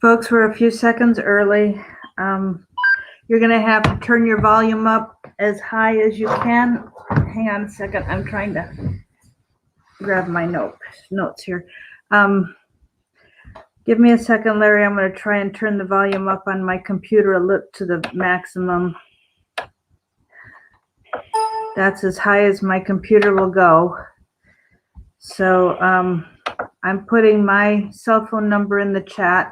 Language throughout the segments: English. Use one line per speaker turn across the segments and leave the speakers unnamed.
Folks, we're a few seconds early. You're going to have to turn your volume up as high as you can. Hang on a second. I'm trying to grab my notes here. Give me a second, Larry. I'm going to try and turn the volume up on my computer to the maximum. That's as high as my computer will go. So I'm putting my cell phone number in the chat.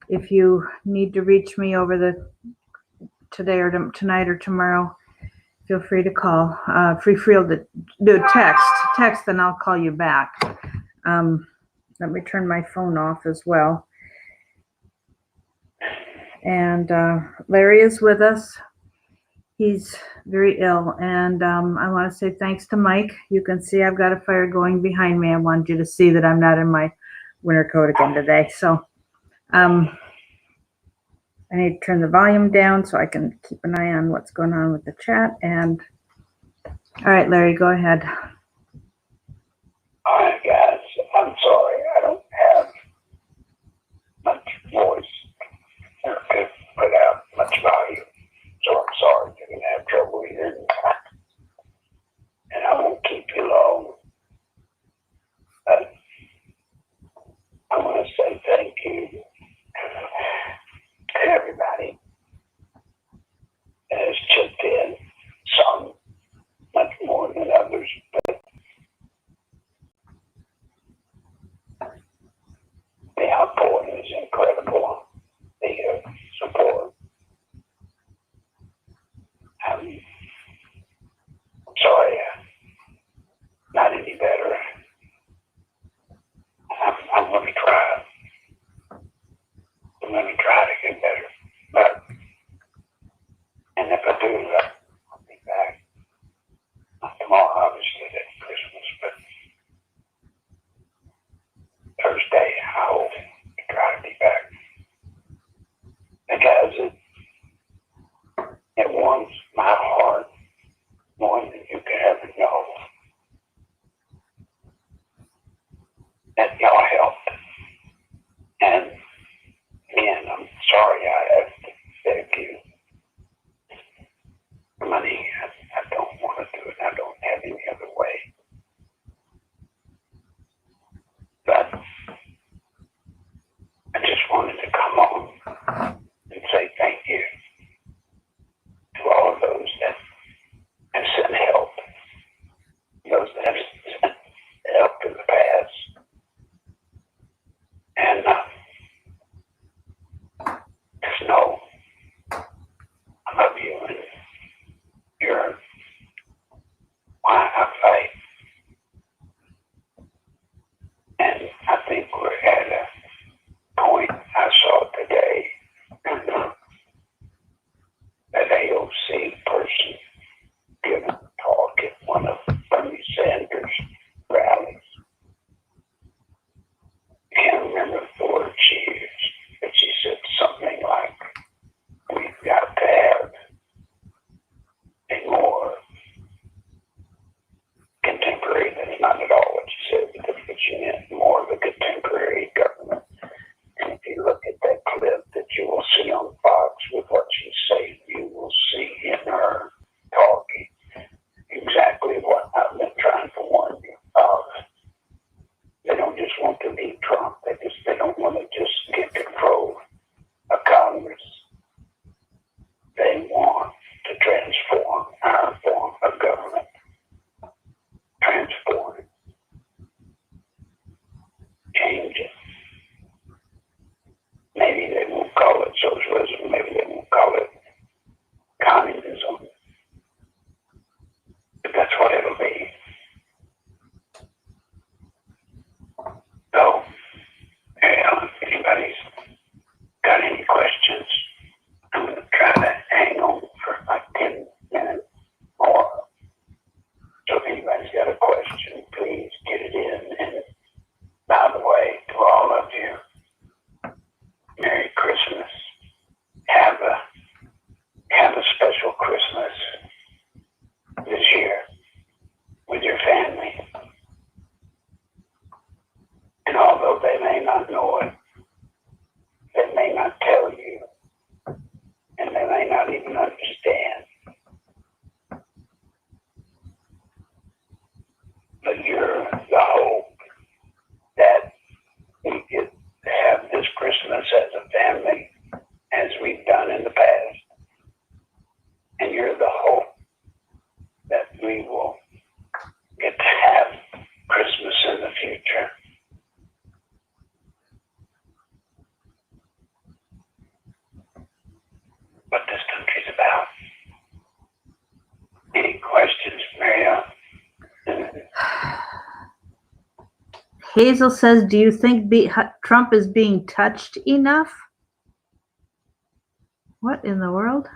If you need to reach me over today or tonight or tomorrow, feel free to call. Free to do text, then I'll call you back. Let me turn my phone off as well. And Larry is with us. He's very ill, and I want to say thanks to Mike. You can see I've got a fire going behind me. I wanted you to see that I'm not in my winter coat again today. So I need to turn the volume down so I can keep an eye on what's going on with the chat. And all right, Larry, go ahead.
All right, guys. I'm sorry. I don't have much voice. I could put out much volume. So I'm sorry you're going to have trouble hearing. And I won't keep you long. But I want to say thank you to everybody that has chipped in. Some much more than others, but the outpouring is incredible. The support. I'm sorry, not any better. I'm going to try. I'm going to try to get better. But, and if I do, I'll be back. Not tomorrow, obviously, that's Christmas, but Thursday, I hope to try to be back. Because it warms my heart more than you can ever know that y'all helped. And again, I'm sorry I have to beg you for money. I don't want to do it. I don't have any other way. But
Hazel says, do you think Trump is being touched enough? What in the world?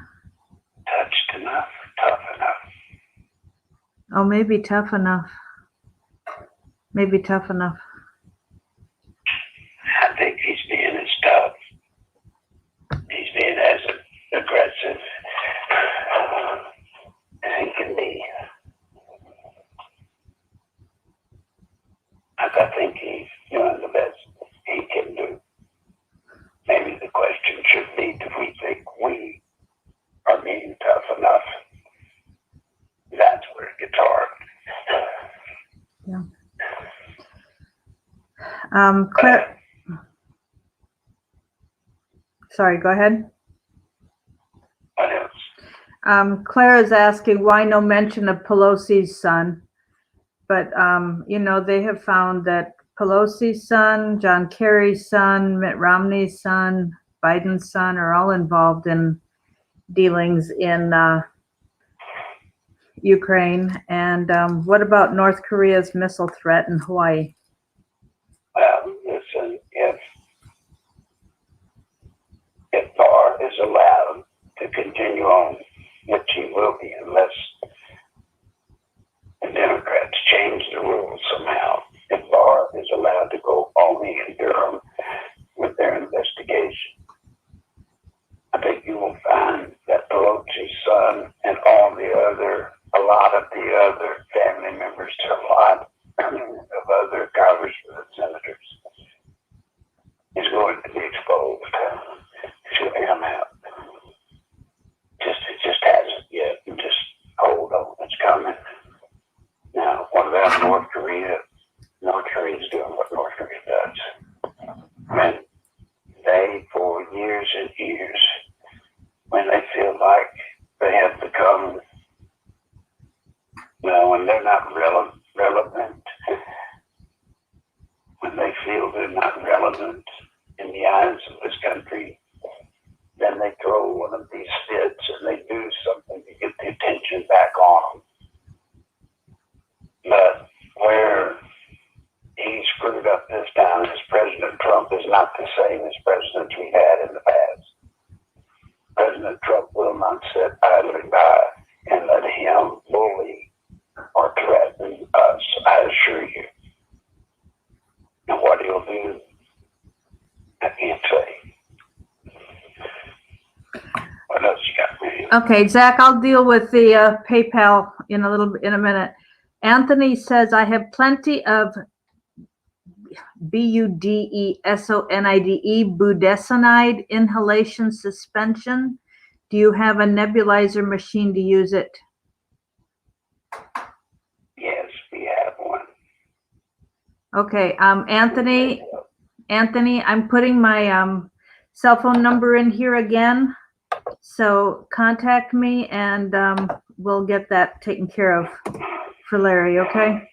Touched enough, tough enough.
Oh, maybe tough enough. Maybe tough enough.
I think he's being as tough. He's being as aggressive as he can be. I think he's doing the best he can do. Maybe the question should be, do we think we are being tough enough? That's where it gets hard.
Yeah. Claire. Sorry, go ahead.
What else?
Claire is asking why no mention of Pelosi's son. But, they have found that Pelosi's son, John Kerry's son, Mitt Romney's son, Biden's son are all involved in dealings in Ukraine. And what about North Korea's missile threat in Hawaii?
Well, listen, if Barr is allowed to continue on, which he will be unless the Democrats change the rules somehow, if Barr is allowed to go only in Durham with their investigation, I think you will find that Pelosi's son and a lot of the other family members to a lot of other congressmen and senators is going to be exposed. She'll come out. It just hasn't yet. Just hold on, it's coming. Now, what about North Korea? North Korea is doing what North Korea does. When they, for years and years, when they feel like they have become, when they're not relevant, when they feel they're not relevant in the eyes of this country, then they throw one of these fits and they do something to get the attention back on them. But where he screwed up this time as President Trump is not the same as presidents we've had in the past. President Trump will not sit idly by and let him bully or threaten us, I assure you. And what he'll do, I can't say. What else you got, man?
Okay, Zach, I'll deal with the PayPal in a minute. Anthony says, I have plenty of budesonide, budesonide inhalation suspension. Do you have a nebulizer machine to use it?
Yes, we have one.
Okay, Anthony, I'm putting my cell phone number in here again. So contact me and we'll get that taken care of for Larry, okay?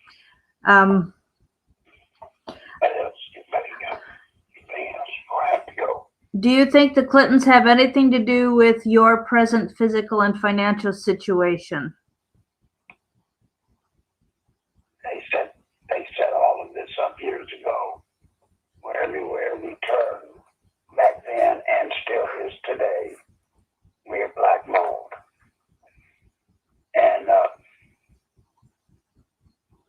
Do you think the Clintons have anything to do with your present physical and financial situation?
They set all of this up years ago, where everywhere we turn, back then and still is today, we are black mold. And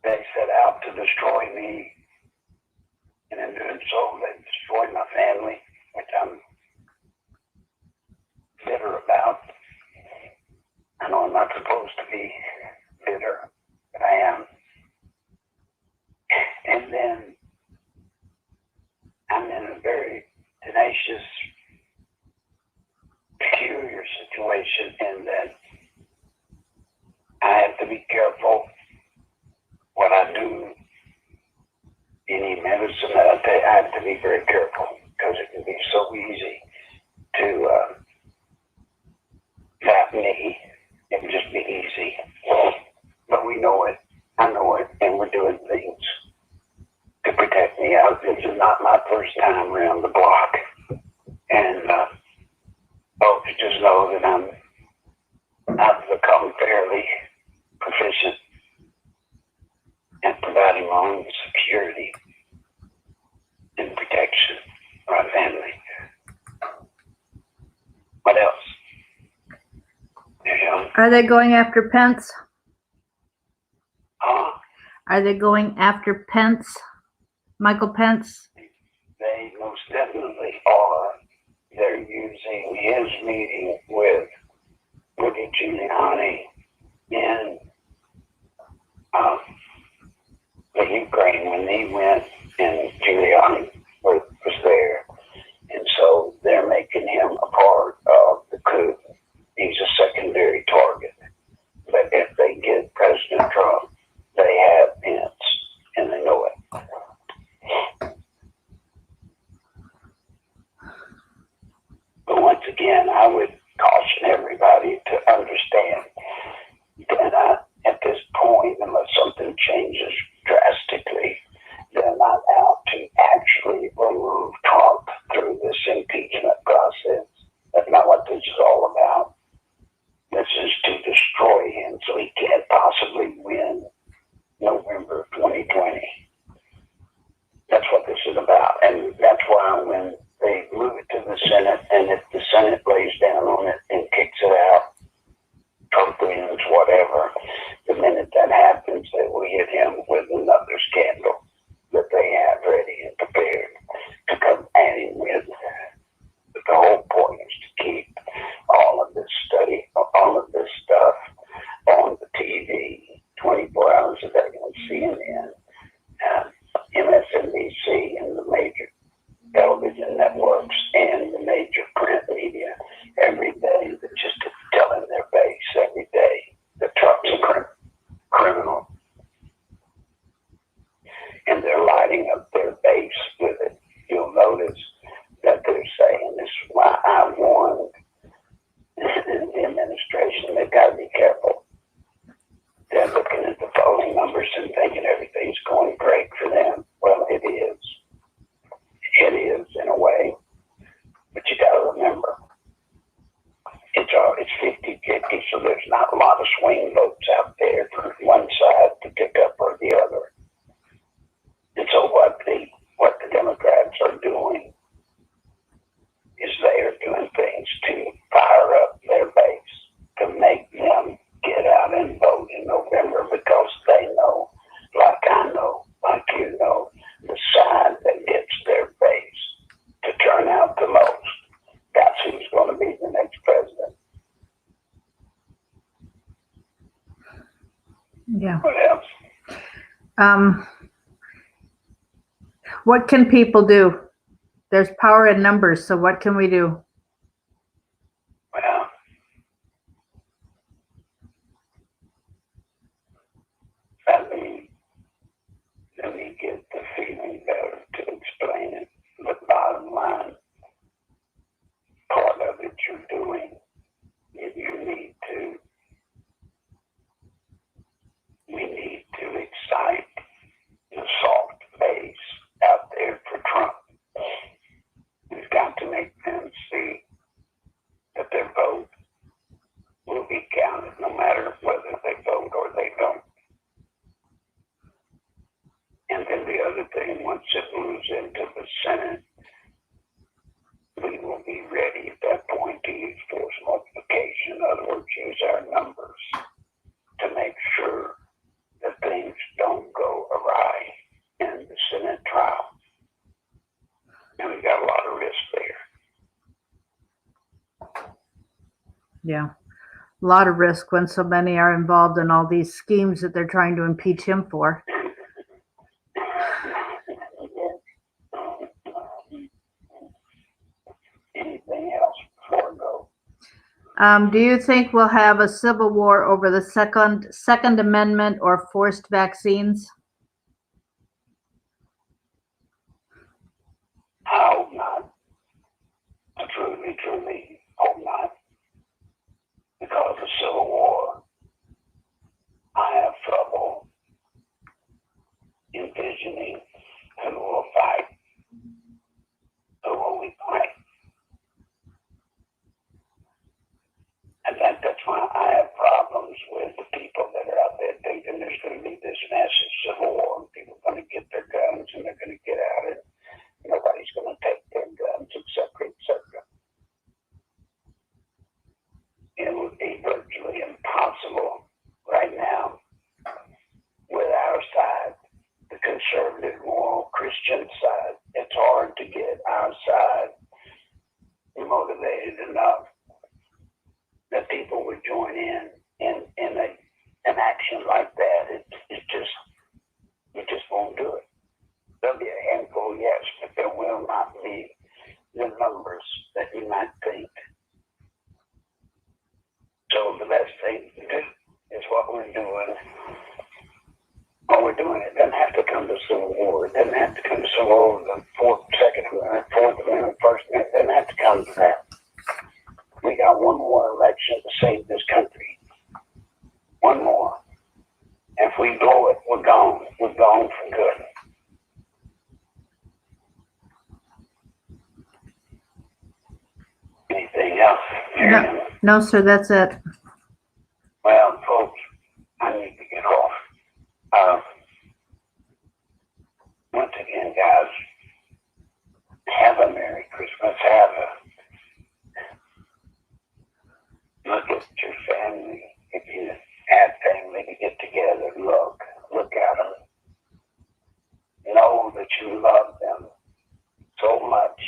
they set out to destroy me, and in doing so, they destroyed my family, which I'm bitter about. I know I'm not supposed to be bitter, but I am. And then I'm in a very tenacious, peculiar situation in that I have to be careful what I do. Any medicine that I take, I have to be very careful because it can be so easy to tap me. It can just be easy. But we know it. I know it. And we're doing things to protect me out. This is not my first time around the block. And folks just know that I've become fairly proficient at providing my own security. and protection for our family. What else?
Are they going after Pence?
Huh?
Are they going after Pence? Michael Pence?
They most definitely are. They're using his meeting with Rudy Giuliani in the Ukraine when he went and Giuliani was there. And so they're making him a part of the coup. He's a secondary target. But if they get President Trump, they have Pence, and they know it. But once again, I would caution everybody to understand that at this point, unless something changes drastically, they're not out to actually remove Trump through this impeachment process. That's not what this is all about. This is to destroy him so he can't possibly win November of 2020. That's what this is about. And that's why when they move it to the Senate, and if the Senate lays down on it and kicks it out, Trump wins, whatever, the minute that happens, they will hit him with another scandal that they have ready and prepared to come at him with. But the whole point is to keep all of this stuff on the TV 24 hours a day on CNN, MSNBC, and the major television networks and the major print media every day. They're just telling their base every day that Trump's a criminal. And they're lighting up their base with it. You'll notice that they're saying, this is why I warned the administration, they've got to be careful. They're looking at the polling numbers and thinking everything's going great for them. Well, it is. It is in a way. But you got to remember, it's 50-50, so there's not a lot of swing votes out there for one side to pick up or the other. And so what the Democrats are doing is they are doing things to fire up their base, to make them get out and vote in November, because they know, like I know, like you know, the side that gets their base to turn out the most, that's who's going to be the next president.
Yeah.
What else?
What can people do? There's power in numbers, so what can we do?
Well, let me get the feeling better to explain it. But bottom line, part of it you're doing, we need to excite the soft base out there for Trump. We've got to make them see that their vote will be counted no matter whether they vote or they don't. And then the other thing, once it moves into the Senate, we will be ready at that point to use force multiplication. In other words, use our numbers to make sure that things don't go awry in the Senate trial. And we got a lot of risk there.
Yeah. A lot of risk when so many are involved in all these schemes that they're trying to impeach him for.
Anything else before I go?
Do you think we'll have a civil war over the Second Amendment or forced vaccines?
I hope not. I truly hope not. Because of civil war, I have trouble envisioning who will fight. Who will we fight? And that's why I have problems with the people that are out there thinking there's going to be this massive civil inside motivated enough that people would join in an action like that. It just, you just won't do it. There'll be a handful, yes, but there will not be the numbers that you might think. So the best thing to do is what we're doing. What we're doing, it doesn't have to come to civil war. It doesn't have to come to civil war, the Second Amendment, Fourth Amendment, First Amendment. It doesn't have to come to that. We got one more election to save this country. One more. If we blow it, we're gone. We're gone for good. Anything else?
No, sir, that's it.
Well, folks, I need to get off. Once again, guys, have a Merry Christmas. Look at your family. If you have family to get together, look at them. Know that you love them so much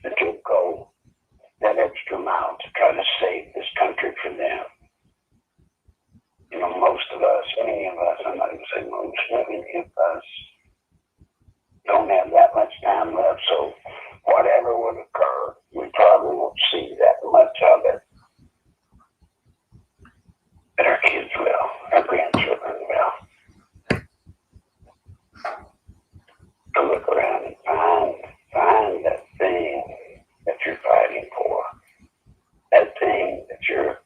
that you'll go that extra mile to try to save this country for them. You know, most of us, many of us, I'm not even saying most, many of us don't have that much time left, so whatever would occur, we probably won't see that much of it. But our kids will, our grandchildren will. To look around and find that thing that you're fighting for, that thing that you're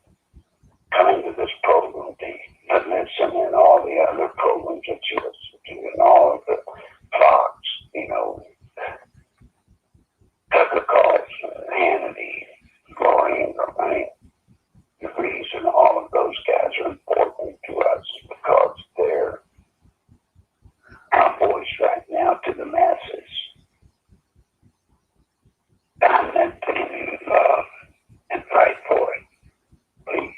coming to this program, the listen and all the other programs that you listen to, and all of the Fox, you know, Tucker Carlson, Hannity, Gloria, right? The reason all of those guys are important to us because they're our voice right now to the masses. Find that thing you love and fight for it. Please,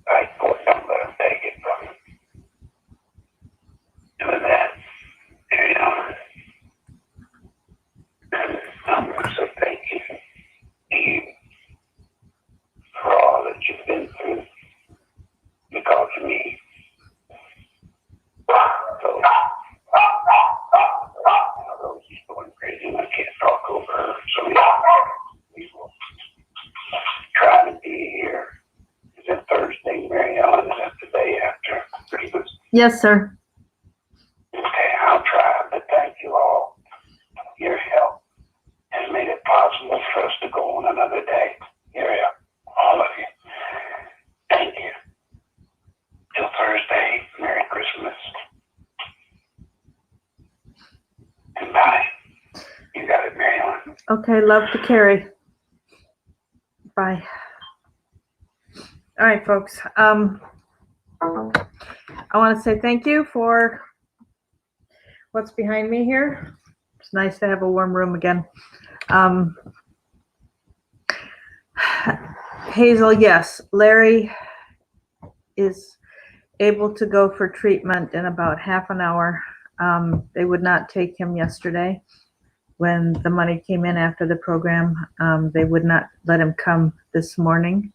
fight for it. Don't let them take it from you. And with that, there you are. I want to say thank you to you for all that you've been through because of me. So, Rose is going crazy and I can't talk over her, so we will try to be here. Is it Thursday, Mary Ellen? Is that the day after Christmas?
Yes, sir.
Okay, I'll try, but thank you all. Your help has made it possible for us to go on another day. Here, all of you. Thank you. Till Thursday, Merry Christmas. And bye. You got it, Mary Ellen.
Okay, love to carry. Bye. All right, folks. I want to say thank you for what's behind me here. It's nice to have a warm room again. Hazel, yes, Larry is able to go for treatment in about half an hour. They would not take him yesterday when the money came in after the program. They would not let him come this morning.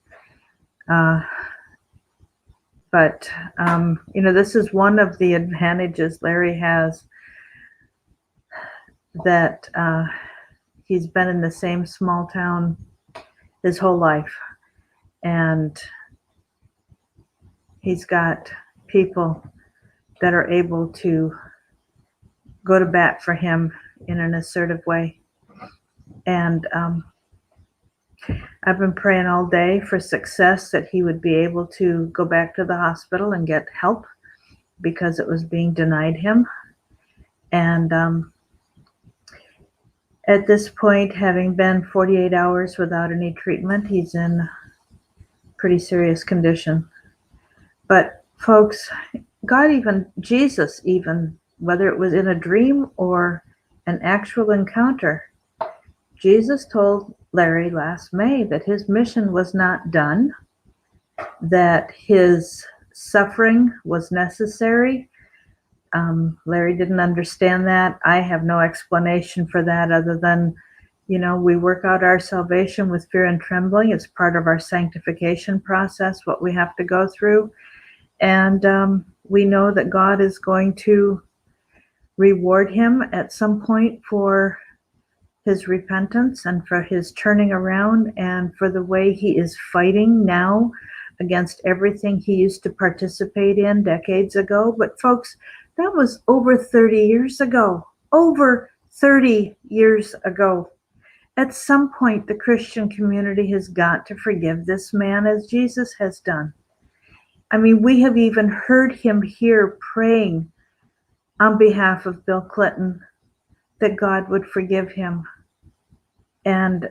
But you know, this is one of the advantages Larry has, that he's been in the same small town his whole life. And he's got people that are able to go to bat for him in an assertive way. And I've been praying all day for success, that he would be able to go back to the hospital and get help because it was being denied him. And at this point, having been 48 hours without any treatment, he's in pretty serious condition. But folks, God, even Jesus, even whether it was in a dream or an actual encounter, Jesus told Larry last May that his mission was not done, that his suffering was necessary. Larry didn't understand that. I have no explanation for that other than, we work out our salvation with fear and trembling. It's part of our sanctification process, what we have to go through. And we know that God is going to reward him at some point for his repentance and for his turning around and for the way he is fighting now against everything he used to participate in decades ago. But folks, that was over 30 years ago. Over 30 years ago. At some point, the Christian community has got to forgive this man as Jesus has done. I mean, we have even heard him here praying on behalf of Bill Clinton that God would forgive him and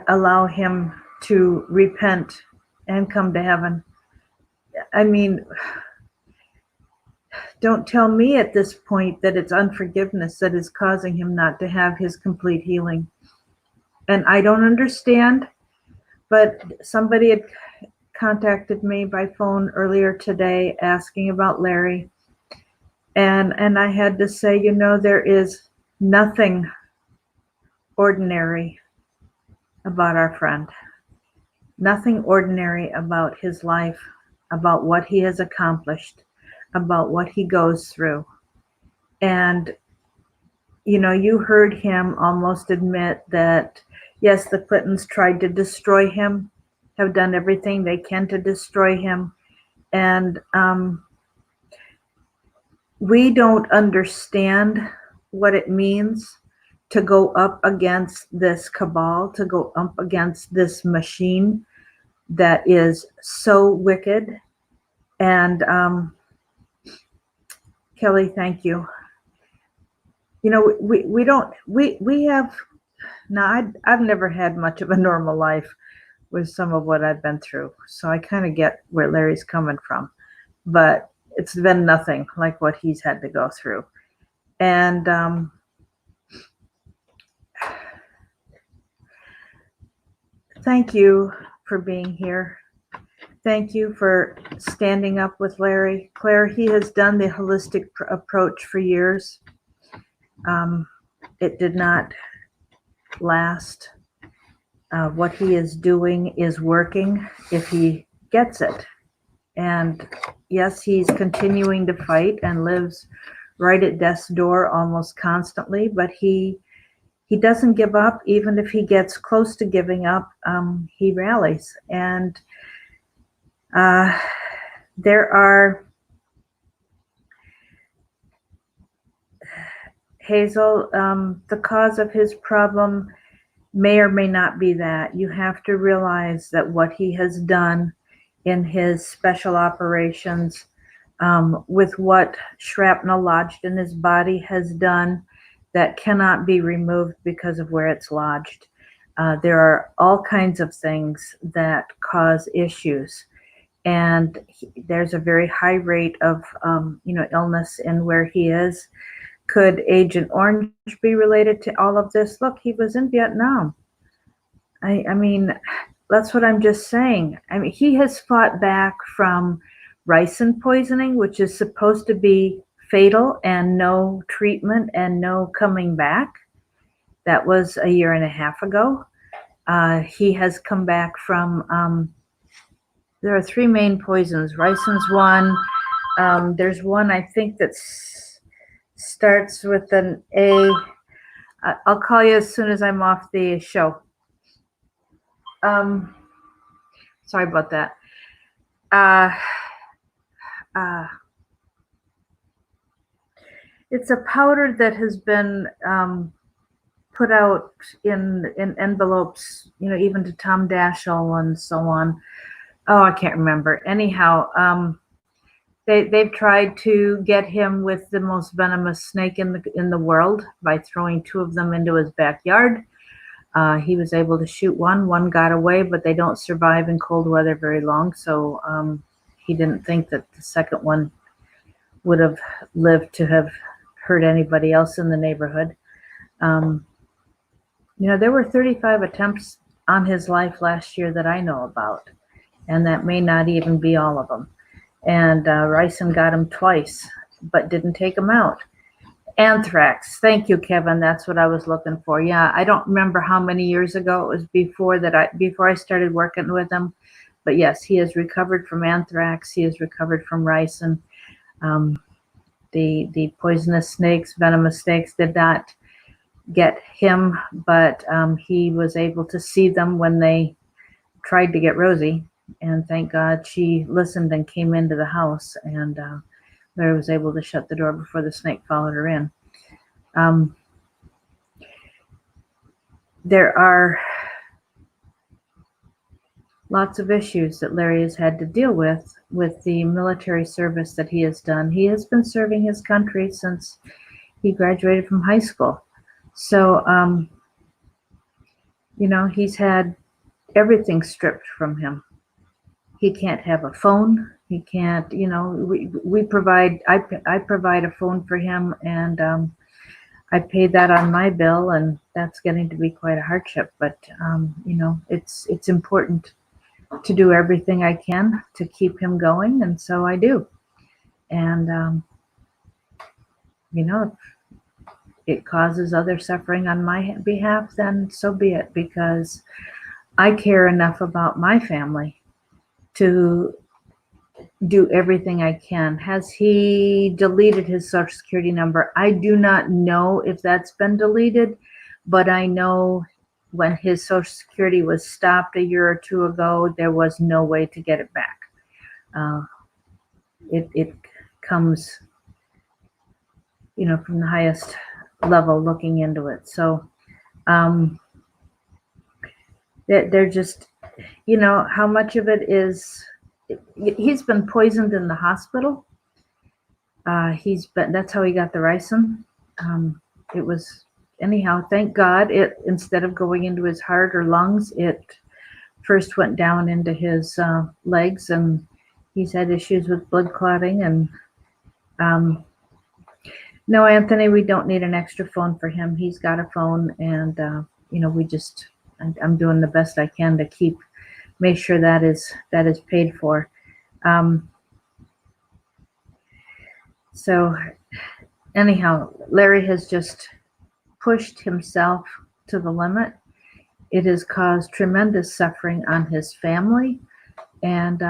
allow him to repent and come to heaven. I mean, don't tell me at this point that it's unforgiveness that is causing him not to have his complete healing. And I don't understand, but somebody had contacted me by phone earlier today asking about Larry. And I had to say, there is nothing ordinary about our friend. Nothing ordinary about his life, about what he has accomplished, about what he goes through. And, you heard him almost admit that, yes, the Clintons tried to destroy him, have done everything they can to destroy him. And we don't understand what it means to go up against this cabal, to go up against this machine that is so wicked. And Kelly, thank you. I've never had much of a normal life with some of what I've been through. So I kind of get where Larry's coming from, but it's been nothing like what he's had to go through. And thank you for being here. Thank you for standing up with Larry. Claire, he has done the holistic approach for years. It did not last. What he is doing is working if he gets it. And yes, he's continuing to fight and lives right at death's door almost constantly, but he doesn't give up. Even if he gets close to giving up, he rallies. And there are, Hazel, the cause of his problem may or may not be that. You have to realize that what he has done in his special operations, with what shrapnel lodged in his body has done, that cannot be removed because of where it's lodged. There are all kinds of things that cause issues. And there's a very high rate of, illness in where he is. Could Agent Orange be related to all of this? Look, he was in Vietnam. I mean, that's what I'm just saying. I mean, he has fought back from ricin poisoning, which is supposed to be fatal and no treatment and no coming back. That was a year and a half ago. He has come back from, there are three main poisons. Ricin's one. There's one, I think, that starts with an A. I'll call you as soon as I'm off the show. Sorry about that. It's a powder that has been put out in envelopes, even to Tom Daschle and so on. Oh, I can't remember. Anyhow, they've tried to get him with the most venomous snake in the world by throwing two of them into his backyard. He was able to shoot one. One got away, but they don't survive in cold weather very long. So he didn't think that the second one would have lived to have hurt anybody else in the neighborhood. There were 35 attempts on his life last year that I know about, and that may not even be all of them. And ricin got him twice. but didn't take him out. Anthrax. Thank you, Kevin. That's what I was looking for. Yeah, I don't remember how many years ago it was before I started working with him. But yes, he has recovered from anthrax. He has recovered from ricin. The poisonous snakes, venomous snakes did not get him, but he was able to see them when they tried to get Rosie. And thank God she listened and came into the house, and Larry was able to shut the door before the snake followed her in. There are lots of issues that Larry has had to deal with the military service that he has done. He has been serving his country since he graduated from high school. So, he's had everything stripped from him. He can't have a phone. He can't, we provide, I provide a phone for him, and I pay that on my bill, and that's getting to be quite a hardship. But, it's important to do everything I can to keep him going, and so I do. And, if it causes other suffering on my behalf, then so be it, because I care enough about my family to do everything I can. Has he deleted his Social Security number? I do not know if that's been deleted, but I know when his Social Security was stopped a year or two ago, there was no way to get it back. It comes, from the highest level looking into it. So they're just, how much of it is, he's been poisoned in the hospital. That's how he got the ricin. It was, anyhow, thank God, instead of going into his heart or lungs, it first went down into his legs, and he's had issues with blood clotting. And no, Anthony, we don't need an extra phone for him. He's got a phone, and I'm doing the best I can to make sure that is paid for. So anyhow, Larry has just pushed himself to the limit. It has caused tremendous suffering on his family, and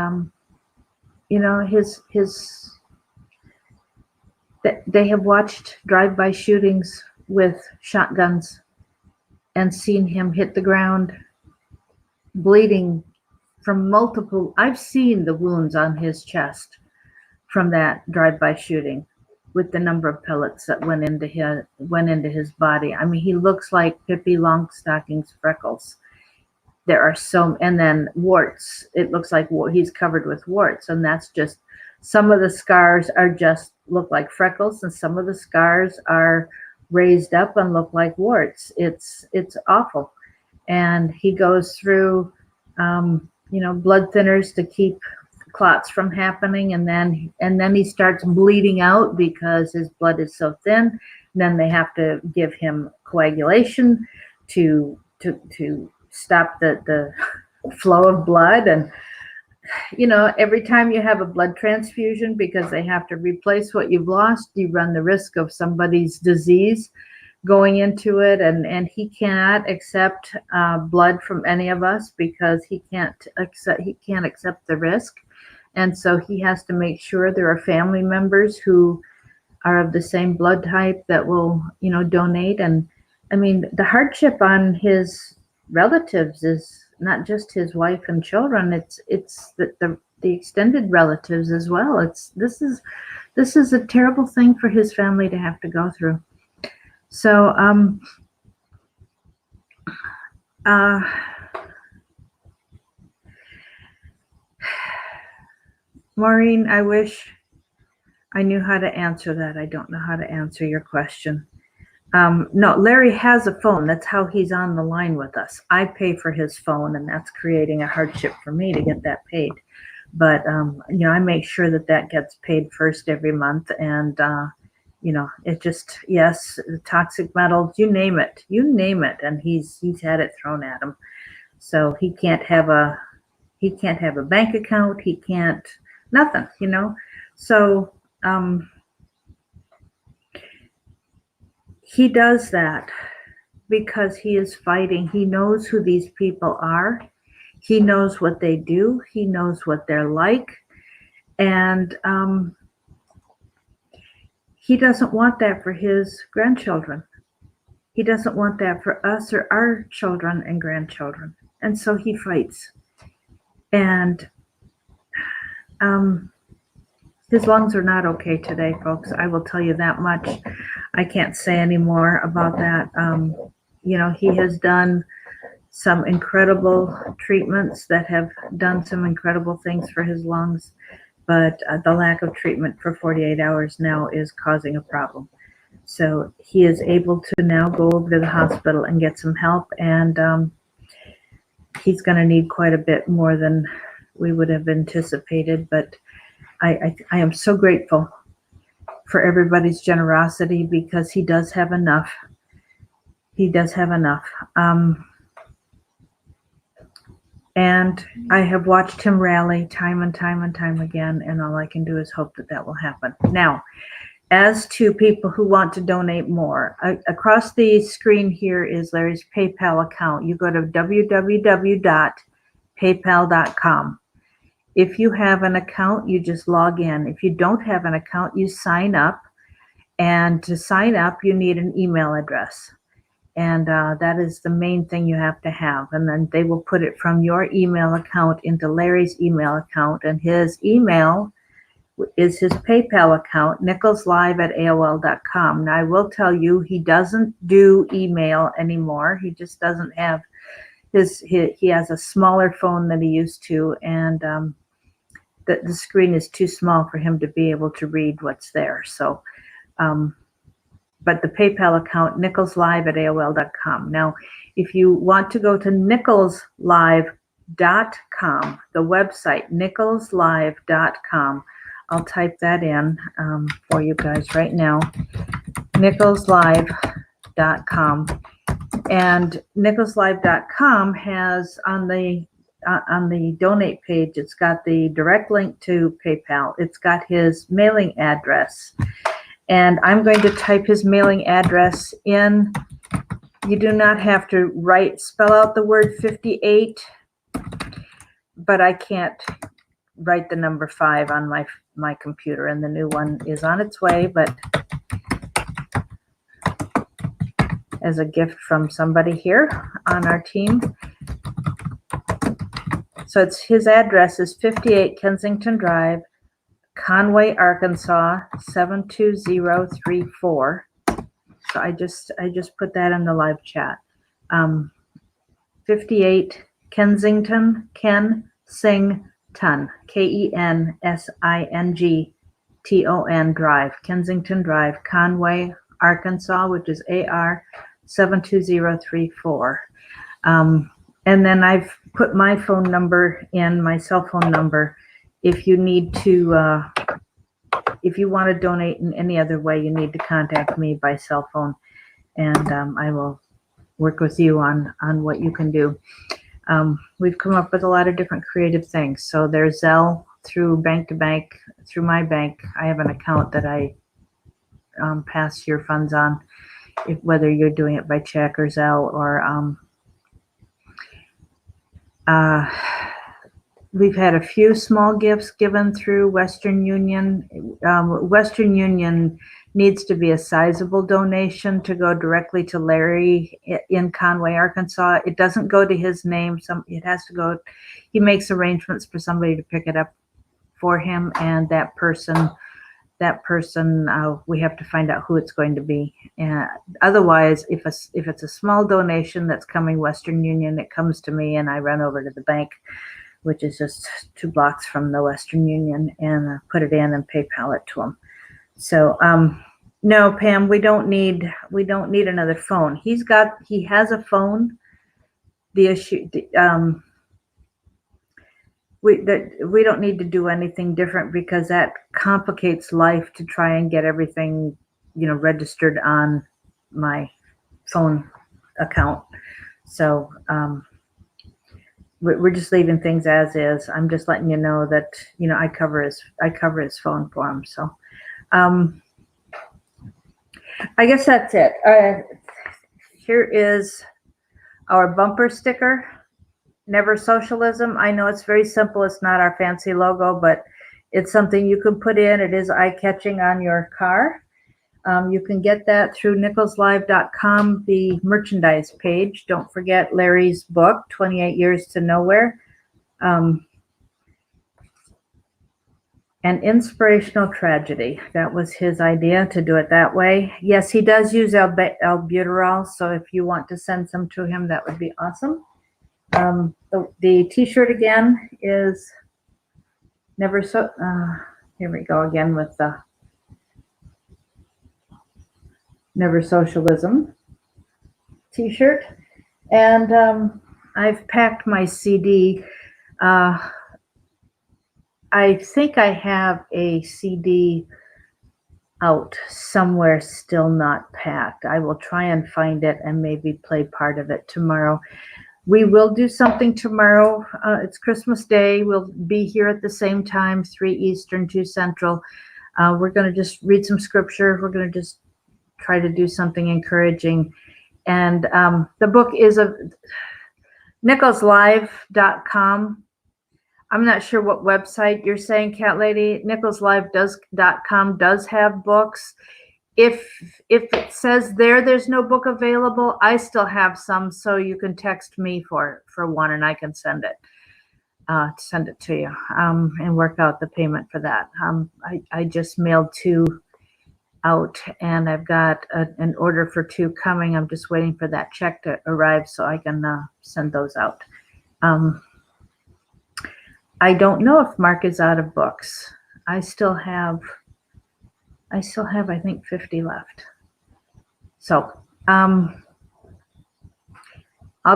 they have watched drive-by shootings with shotguns and seen him hit the ground bleeding from multiple. I've seen the wounds on his chest from that drive-by shooting, with the number of pellets that went into his body. I mean, he looks like Pippi Longstocking's freckles. There are and then warts. It looks like he's covered with warts, and that's just, some of the scars are just look like freckles, and some of the scars are raised up and look like warts. It's awful. And he goes through, blood thinners to keep clots from happening, and then he starts bleeding out because his blood is so thin. And then they have to give him coagulation to stop the flow of blood. And every time you have a blood transfusion, because they have to replace what you've lost, you run the risk of somebody's disease going into it, and he cannot accept blood from any of us, because he can't accept the risk. And so he has to make sure there are family members who are of the same blood type that will, donate. And I mean, the hardship on his relatives is not just his wife and children, it's the extended relatives as well. This is a terrible thing for his family to have to go through. So Maureen, I wish I knew how to answer that. I don't know how to answer your question. No, Larry has a phone. That's how he's on the line with us. I pay for his phone, and that's creating a hardship for me to get that paid. But, I make sure that gets paid first every month. And, it just, yes, toxic metals, you name it. And he's had it thrown at him. So he can't have a bank account. He can't, nothing, So, he does that because he is fighting. He knows who these people are. He knows what they do. He knows what they're like. And he doesn't want that for his grandchildren. He doesn't want that for us or our children and grandchildren. And so he fights. And his lungs are not okay today, folks. I will tell you that much. I can't say any more about that. He has done some incredible treatments that have done some incredible things for his lungs, but the lack of treatment for 48 hours now is causing a problem. So he is able to now go over to the hospital and get some help, and he's going to need quite a bit more than we would have anticipated, but I am so grateful for everybody's generosity because he does have enough. He does have enough. And I have watched him rally time and time and time again, and all I can do is hope that that will happen. Now, as to people who want to donate more, across the screen here is Larry's PayPal account. You go to www.paypal.com. If you have an account, you just log in. If you don't have an account, you sign up. And to sign up, you need an email address. And that is the main thing you have to have. And then they will put it from your email account into Larry's email account. And his email is his PayPal account, nicholslive@aol.com. Now, I will tell you, he doesn't do email anymore. He just doesn't have he has a smaller phone than he used to. And the screen is too small for him to be able to read what's there. So, but the PayPal account, nicholslive@aol.com. Now, if you want to go to nicholslive.com, the website, nicholslive.com, I'll type that in for you guys right now, nicholslive.com. And nicholslive.com has on the donate page, it's got the direct link to PayPal. It's got his mailing address. And I'm going to type his mailing address in. You do not have to spell out the word 58, but I can't write the number 5 on my computer, and the new one is on its way, but as a gift from somebody here on our team. So his address is 58 Kensington Drive, Conway, Arkansas 72034. So I just put that in the live chat. 58 Kensington, Kensington, KENSINGTON Drive, Kensington Drive, Conway, Arkansas, which is AR 72034. And then I've put my phone number in, my cell phone number. If you need to, if you want to donate in any other way, you need to contact me by cell phone, and I will work with you on what you can do. We've come up with a lot of different creative things. So there's Zelle through bank to bank, through my bank. I have an account that I pass your funds on, whether you're doing it by check or Zelle or we've had a few small gifts given through Western Union. Western Union needs to be a sizable donation to go directly to Larry in Conway, Arkansas. It doesn't go to his name. It has to go. He makes arrangements for somebody to pick it up for him, and that person, we have to find out who it's going to be. Otherwise, if it's a small donation that's coming Western Union, it comes to me, and I run over to the bank, which is just 2 blocks from the Western Union, and put it in and PayPal it to them. So, no, Pam, we don't need another phone. He has a phone. The issue, we don't need to do anything different because that complicates life to try and get everything, registered on my phone account. So, we're just leaving things as is. I'm just letting you know that, I cover his phone for him. So, I guess that's it. Here is our bumper sticker, Never Socialism. I know it's very simple. It's not our fancy logo, but it's something you can put in. It is eye-catching on your car. You can get that through nicholslive.com, the merchandise page. Don't forget Larry's book, 28 Years to Nowhere. An inspirational tragedy. That was his idea, to do it that way. Yes, he does use albuterol, so if you want to send some to him, that would be awesome. The t-shirt again is Never So. Here we go again with the Never Socialism t-shirt. And I've packed my CD. I think I have a CD out somewhere still not packed. I will try and find it and maybe play part of it tomorrow. We will do something tomorrow. It's Christmas Day. We'll be here at the same time, 3 Eastern, 2 Central. We're going to just read some scripture. We're going to just try to do something encouraging. And the book is nicholslive.com. I'm not sure what website you're saying, Cat Lady. nicholslive.com does have books. If it says there's no book available, I still have some, so you can text me for one, and I can send it to you and work out the payment for that. I just mailed 2 out, and I've got an order for 2 coming. I'm just waiting for that check to arrive so I can send those out. I don't know if Mark is out of books. I still have, I think 50 left. So I'll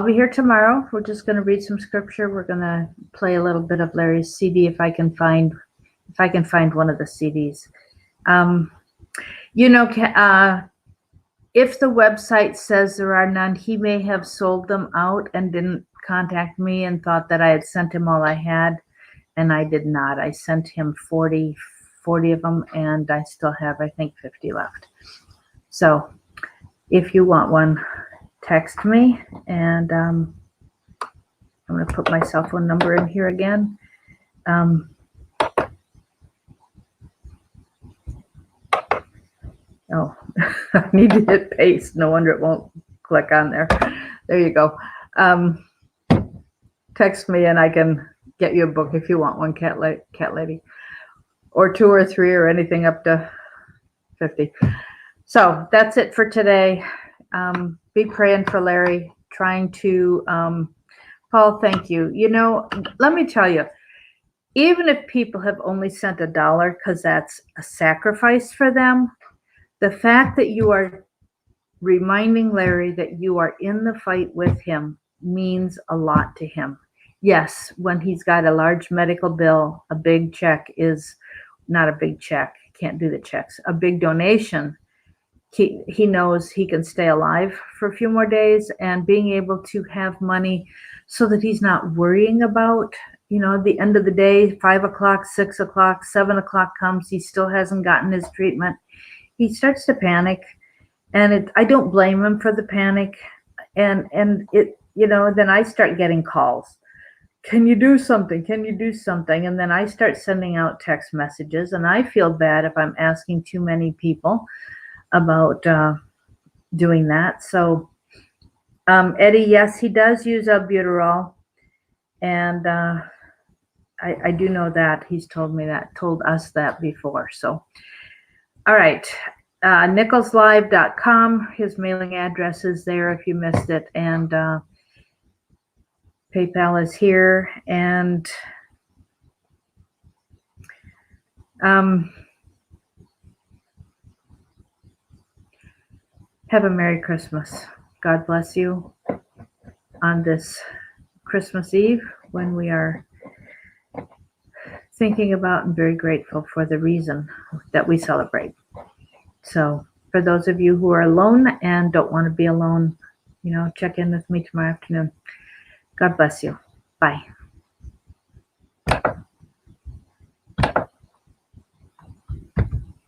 be here tomorrow. We're just going to read some scripture. We're going to play a little bit of Larry's CD if I can find one of the CDs. If the website says there are none, he may have sold them out and didn't contact me and thought that I had sent him all I had, and I did not. I sent him 40 of them, and I still have, I think, 50 left. So if you want one, text me, and I'm going to put my cell phone number in here again. Oh, I need to hit paste. No wonder it won't click on there. There you go. Text me and I can get you a book if you want one, Cat Lady. Or 2 or 3 or anything up to 50. So that's it for today. Be praying for Larry. Trying to, Paul, thank you. Let me tell you, even if people have only sent $1, because that's a sacrifice for them, the fact that you are reminding Larry that you are in the fight with him means a lot to him. Yes, when he's got a large medical bill, a big check is not a big check. Can't do the checks. A big donation. He knows he can stay alive for a few more days, and being able to have money so that he's not worrying about, the end of the day, 5 o'clock, 6 o'clock, 7 o'clock comes, he still hasn't gotten his treatment. He starts to panic, and I don't blame him for the panic. And it, then I start getting calls. Can you do something? Can you do something? And then I start sending out text messages, and I feel bad if I'm asking too many people about doing that. So Eddie, yes, he does use albuterol, and I do know that. He's told us that before. So all right, nicholslive.com, his mailing address is there if you missed it, and PayPal is here, and have a Merry Christmas. God bless you on this Christmas Eve, when we are thinking about and very grateful for the reason that we celebrate. So for those of you who are alone and don't want to be alone, check in with me tomorrow afternoon. God bless you. Bye.